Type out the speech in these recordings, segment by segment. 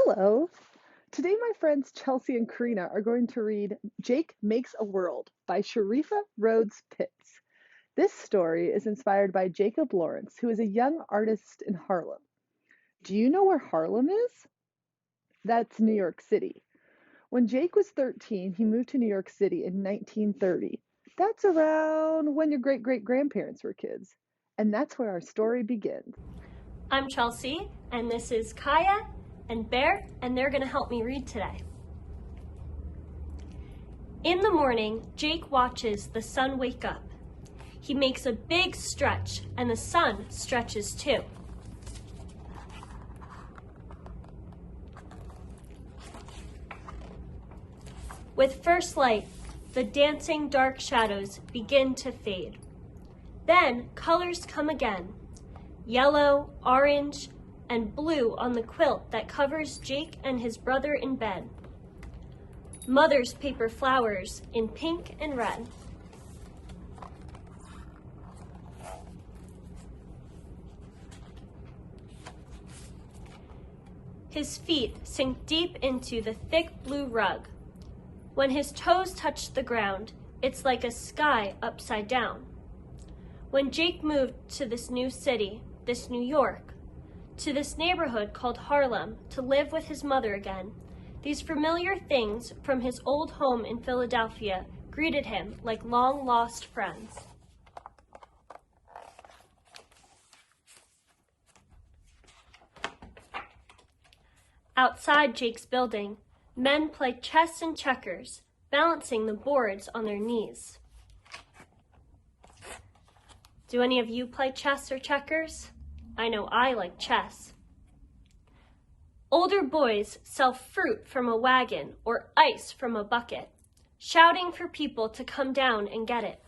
Hello. Today, my friends Chelsea and Karina are going to read Jake Makes a World by Sharifa Rhodes Pitts. This story is inspired by Jacob Lawrence, who is a young artist in Harlem. Do you know where Harlem is? That's New York City. When Jake was 13, he moved to New York City in 1930. That's around when your great great grandparents were kids. And that's where our story begins. I'm Chelsea, and this is Kaya and Bear, and they're going to help me read today. In the morning, Jake watches the sun wake up. He makes a big stretch, and the sun stretches too. With first light, the dancing dark shadows begin to fade. Then colors come again. Yellow, orange, and blue on the quilt that covers Jake and his brother in bed. Mother's paper flowers in pink and red. His feet sink deep into the thick blue rug. When his toes touch the ground, it's like a sky upside down. When Jake moved to this new city, this New York, to this neighborhood called Harlem to live with his mother again, these familiar things from his old home in Philadelphia greeted him like long-lost friends. Outside Jake's building, men play chess and checkers, balancing the boards on their knees. Do any of you play chess or checkers? I know I like chess. Older boys sell fruit from a wagon or ice from a bucket, shouting for people to come down and get it.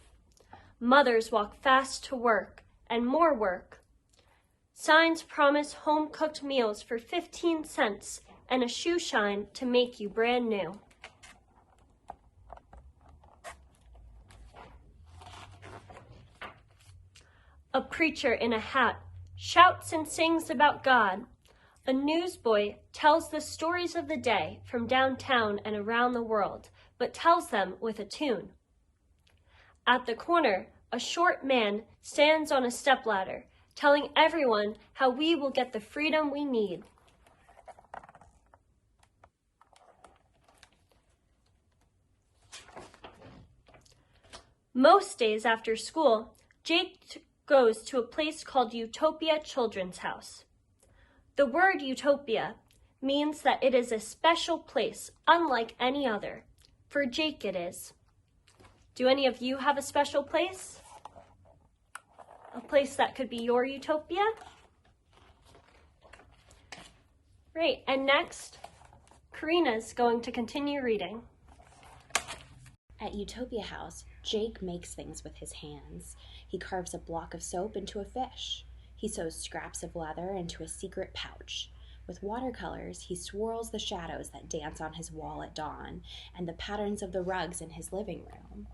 Mothers walk fast to work and more work. Signs promise home-cooked meals for 15 cents and a shoe shine to make you brand new. A preacher in a hat shouts and sings about God. A newsboy tells the stories of the day from downtown and around the world, but tells them with a tune. At the corner, a short man stands on a stepladder, telling everyone how we will get the freedom we need. Most days after school, Jake goes to a place called Utopia Children's House. The word utopia means that it is a special place, unlike any other. For Jake it is. Do any of you have a special place? A place that could be your utopia? Great, and next, Karina's going to continue reading. At Utopia House, Jake makes things with his hands. He carves a block of soap into a fish. He sews scraps of leather into a secret pouch. With watercolors, he swirls the shadows that dance on his wall at dawn and the patterns of the rugs in his living room.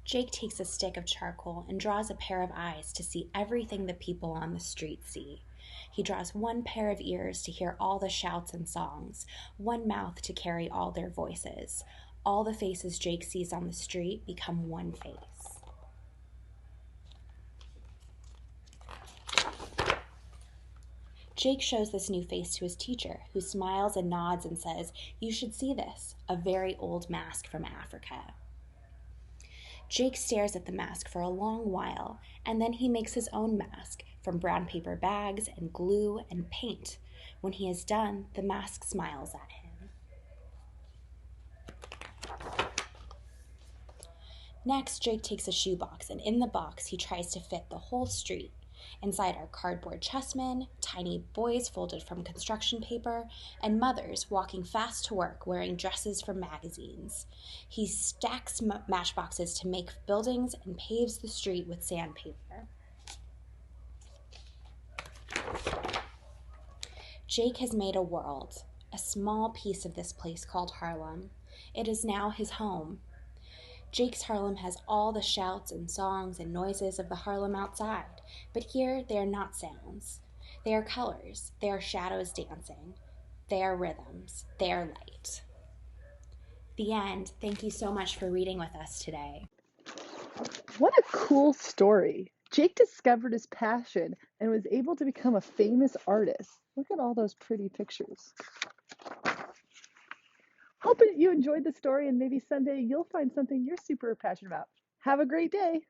Jake takes a stick of charcoal and draws a pair of eyes to see everything the people on the street see. He draws one pair of ears to hear all the shouts and songs, one mouth to carry all their voices. All the faces Jake sees on the street become one face. Jake shows this new face to his teacher, who smiles and nods and says, "You should see this, a very old mask from Africa." Jake stares at the mask for a long while, and then he makes his own mask from brown paper bags and glue and paint. When he is done, the mask smiles at him. Next, Jake takes a shoebox, and in the box, he tries to fit the whole street. Inside are cardboard chessmen, tiny boys folded from construction paper, and mothers walking fast to work wearing dresses from magazines. He stacks matchboxes to make buildings and paves the street with sandpaper. Jake has made a world, a small piece of this place called Harlem. It is now his home. Jake's Harlem has all the shouts and songs and noises of the Harlem outside, but here they are not sounds. They are colors, they are shadows dancing, they are rhythms, they are light. The end. Thank you so much for reading with us today. What a cool story. Jake discovered his passion and was able to become a famous artist. Look at all those pretty pictures. Hope you enjoyed the story and maybe someday you'll find something you're super passionate about. Have a great day.